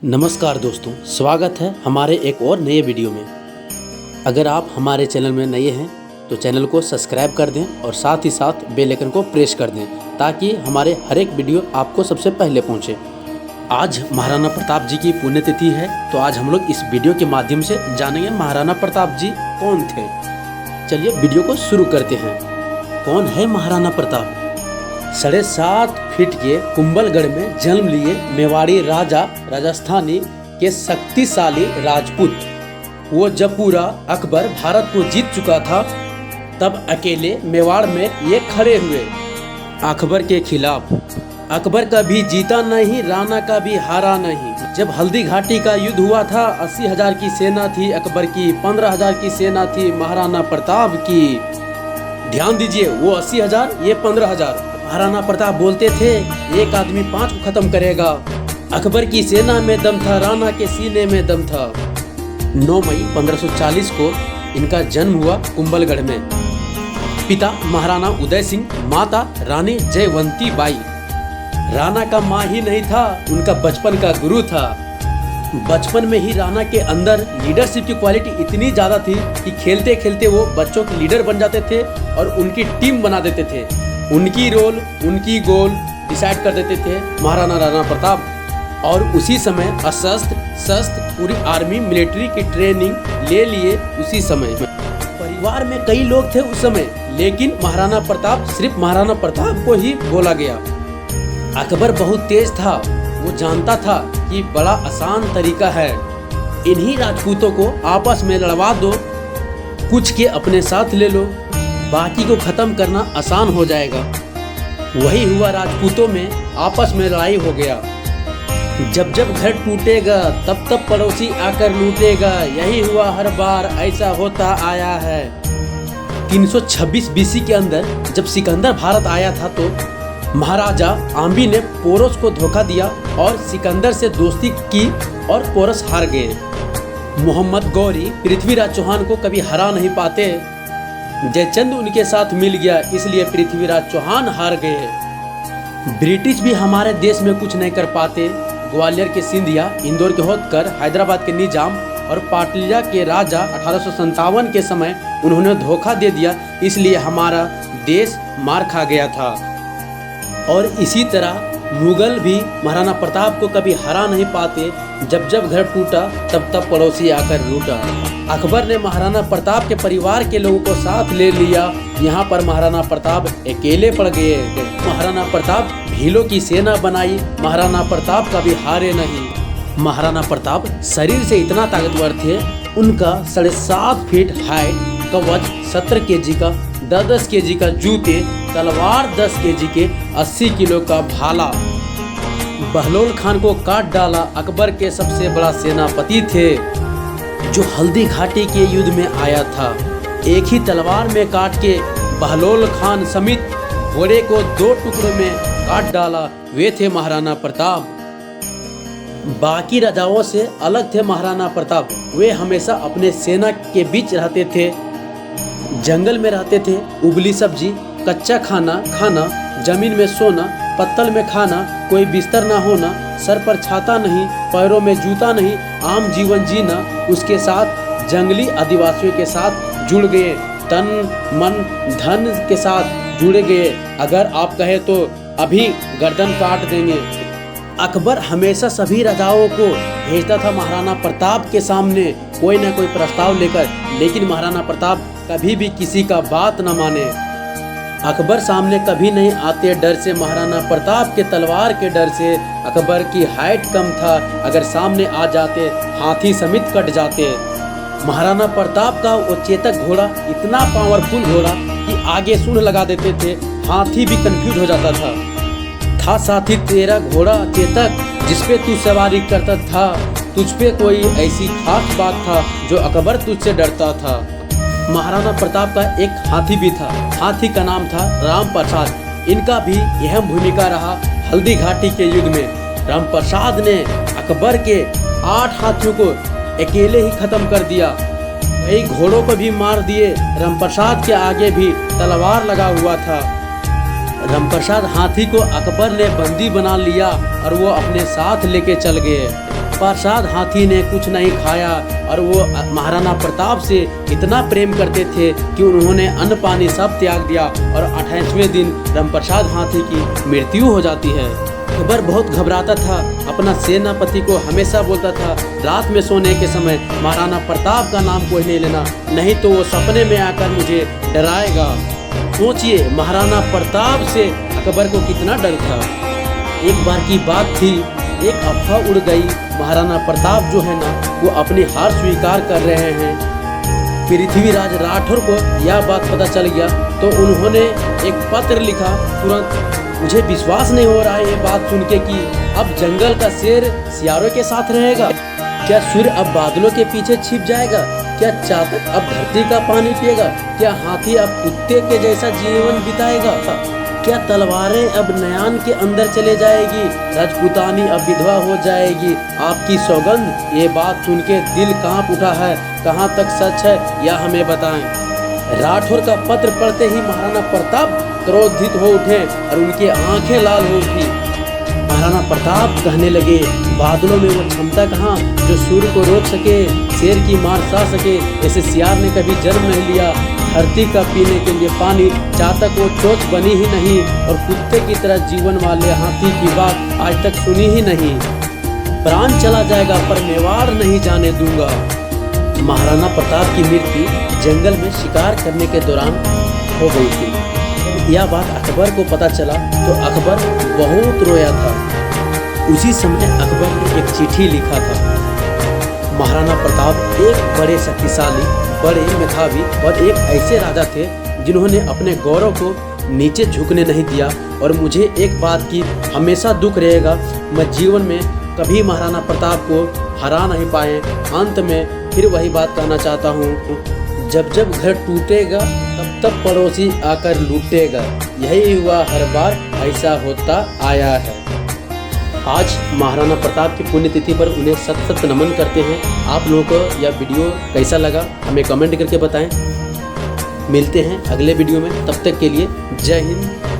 नमस्कार दोस्तों, स्वागत है हमारे एक और नए वीडियो में। अगर आप हमारे चैनल में नए हैं तो चैनल को सब्सक्राइब कर दें और साथ ही साथ बेल आइकन को प्रेस कर दें ताकि हमारे हर एक वीडियो आपको सबसे पहले पहुंचे। आज महाराणा प्रताप जी की पुण्यतिथि है, तो आज हम लोग इस वीडियो के माध्यम से जानेंगे महाराणा प्रताप जी कौन थे। चलिए वीडियो को शुरू करते हैं। कौन है महाराणा प्रताप? 7.5 फीट के कुंभलगढ़ में जन्म लिए मेवाड़ी राजा राजस्थानी के शक्तिशाली राजपूत। वो जब पूरा अकबर भारत को जीत चुका था तब अकेले मेवाड़ में ये खड़े हुए अकबर के खिलाफ। अकबर का भी जीता नहीं, राणा का भी हारा नहीं। जब हल्दी घाटी का युद्ध हुआ था, 80,000 की सेना थी अकबर की, 15,000 की सेना थी महाराणा प्रताप की। ध्यान दीजिए, वो 80,000, ये 15,000। महाराणा प्रताप बोलते थे एक आदमी 5 को खत्म करेगा। अकबर की सेना में दम था, राणा के सीने में दम था। 9 मई 1540 को इनका जन्म हुआ कुंभलगढ़ में। पिता महाराणा उदय सिंह, माता रानी जयवंती बाई। राणा का माँ ही नहीं था, उनका बचपन का गुरु था। बचपन में ही राणा के अंदर लीडरशिप की क्वालिटी इतनी ज़्यादा थी कि खेलते खेलते वो बच्चों के लीडर बन जाते थे और उनकी टीम बना देते थे। उनकी रोल, उनकी गोल डिसाइड कर देते थे महाराणा राणा प्रताप। और उसी समय शस्त्र पूरी आर्मी मिलिट्री की ट्रेनिंग ले लिए उसी समय। परिवार में कई लोग थे उस समय, लेकिन महाराणा प्रताप सिर्फ महाराणा प्रताप को ही बोला गया। अकबर बहुत तेज था, वो जानता था कि बड़ा आसान तरीका है, इन्हीं राजपूतों को आपस में लड़वा दो, कुछ के अपने साथ ले लो, बाकी को खत्म करना आसान हो जाएगा। वही हुआ, राजपूतों में आपस में लड़ाई हो गया। जब जब घर टूटेगा तब तब पड़ोसी आकर लूटेगा, यही हुआ हर बार, ऐसा होता आया है। 326 बीसी के अंदर जब सिकंदर भारत आया था तो महाराजा आम्बी ने पोरस को धोखा दिया और सिकंदर से दोस्ती की और पोरस हार गए। मोहम्मद गौरी पृथ्वीराज चौहान को कभी हरा नहीं पाते, जयचंद उनके साथ मिल गया, इसलिए पृथ्वीराज चौहान हार गए। ब्रिटिश भी हमारे देश में कुछ नहीं कर पाते। ग्वालियर के सिंधिया, इंदौर के होतकर, हैदराबाद के निजाम और पाटलिया के राजा 1857 के समय उन्होंने धोखा दे दिया, इसलिए हमारा देश मार खा गया था। और इसी तरह मुगल भी महाराणा प्रताप को कभी हरा नहीं पाते, जब जब घर टूटा तब तब पड़ोसी आकर लूटा। अकबर ने महाराणा प्रताप के परिवार के लोगों को साथ ले लिया, यहाँ पर महाराणा प्रताप अकेले पड़ गए। महाराणा प्रताप भीलों की सेना बनाई, महाराणा प्रताप कभी हारे नहीं। महाराणा प्रताप शरीर से इतना ताकतवर थे, उनका 7.5 फीट हाइट, कवच 17 kg का, 10 kg का जूते, तलवार 10 kg के, 80 किलो का भाला। बहलोल खान को काट डाला, अकबर के सबसे बड़ा सेनापति थे जो हल्दी घाटी के युद्ध में आया था। एक ही तलवार में काट के बहलोल खान समेत घोड़े को 2 टुकड़ों में काट डाला, वे थे महाराणा प्रताप। बाकी राजाओं से अलग थे महाराणा प्रताप, वे हमेशा अपने सेना के बीच रहते थे, जंगल में रहते थे। उबली सब्जी, कच्चा खाना खाना, जमीन में सोना, पत्तल में खाना, कोई बिस्तर ना होना, सर पर छाता नहीं, पैरों में जूता नहीं, आम जीवन जीना। उसके साथ जंगली आदिवासियों के साथ जुड़ गए, तन मन धन के साथ जुड़ गए। अगर आप कहे तो अभी गर्दन काट देंगे। अकबर हमेशा सभी राजाओं को भेजता था महाराणा प्रताप के सामने कोई ना कोई प्रस्ताव लेकर, लेकिन महाराणा प्रताप कभी भी किसी का बात न माने। अकबर सामने कभी नहीं आते डर से, महाराणा प्रताप के तलवार के डर से। अकबर की हाइट कम था, अगर सामने आ जाते हाथी समेत कट जाते। महाराणा प्रताप का वो चेतक घोड़ा इतना पावरफुल घोड़ा कि आगे सूंड लगा देते थे, हाथी भी कंफ्यूज हो जाता था साथी तेरा घोड़ा चेतक जिसपे तू सवारी करता था, तुझ पे कोई ऐसी खास बात था जो अकबर तुझसे डरता था। महाराणा प्रताप का एक हाथी भी था, हाथी का नाम था राम प्रसाद। इनका भी अहम भूमिका रहा हल्दी घाटी के युद्ध में। राम प्रसाद ने अकबर के 8 हाथियों को अकेले ही खत्म कर दिया, कई घोड़ों को भी मार दिए। राम प्रसाद के आगे भी तलवार लगा हुआ था। रामप्रसाद हाथी को अकबर ने बंदी बना लिया और वो अपने साथ लेके चल गए। रामप्रसाद हाथी ने कुछ नहीं खाया और वो महाराणा प्रताप से इतना प्रेम करते थे कि उन्होंने अन्न पानी सब त्याग दिया और 28वें दिन रामप्रसाद हाथी की मृत्यु हो जाती है। अकबर बहुत घबराता था, अपना सेनापति को हमेशा बोलता था रात में सोने के समय महाराणा प्रताप का नाम कोई नहीं लेना, नहीं तो वो सपने में आकर मुझे डराएगा। सोचिए महाराणा प्रताप से अकबर को कितना डर था। एक बार की बात थी, एक अफवाह उड़ गई, महाराणा प्रताप जो है ना वो अपनी हार स्वीकार कर रहे हैं। पृथ्वीराज राठौर को यह बात पता चल गया तो उन्होंने एक पत्र लिखा तुरंत। मुझे विश्वास नहीं हो रहा है ये बात सुन के कि अब जंगल का शेर सियारों के साथ रहेगा, क्या सूर्य अब बादलों के पीछे छिप जाएगा, क्या चातक अब धरती का पानी पिएगा, क्या हाथी अब कुत्ते के जैसा जीवन बिताएगा, क्या तलवारें अब नयान के अंदर चले जाएगी, राजपूतानी अब विधवा हो जाएगी। आपकी सौगंध, ये बात सुन के दिल कांप उठा है, कहाँ तक सच है यह हमें बताएं। राठौर का पत्र पढ़ते ही महाराणा प्रताप क्रोधित हो उठे और उनकी आंखें लाल हो उठी। महाराणा प्रताप कहने लगे, बादलों में वो क्षमता कहाँ जो सूर्य को रोक सके, शेर की मार सह सके, ऐसे सियार ने कभी जन्म नहीं लिया। धरती का पीने के लिए पानी चातक वो चोच बनी ही नहीं और कुत्ते की तरह जीवन वाले हाथी की बात आज तक सुनी ही नहीं। प्राण चला जाएगा पर मेवाड़ नहीं जाने दूंगा। महाराणा प्रताप की मृत्यु जंगल में शिकार करने के दौरान हो गई थी। यह बात अकबर को पता चला तो अकबर बहुत रोया था। उसी समय अकबर ने एक चिट्ठी लिखा था। महाराणा प्रताप एक बड़े शक्तिशाली, बड़े मेधावी और एक ऐसे राजा थे जिन्होंने अपने गौरव को नीचे झुकने नहीं दिया। और मुझे एक बात की हमेशा दुख रहेगा, मैं जीवन में कभी महाराणा प्रताप को हरा नहीं पाए। अंत में फिर वही बात कहना चाहता हूँ, जब जब घर टूटेगा तब तब पड़ोसी आकर लूटेगा। यही हुआ हर बार, ऐसा होता आया है। आज महाराणा प्रताप की पुण्यतिथि पर उन्हें सत सत नमन करते हैं। आप लोगों को यह वीडियो कैसा लगा हमें कमेंट करके बताएं। मिलते हैं अगले वीडियो में, तब तक के लिए जय हिंद।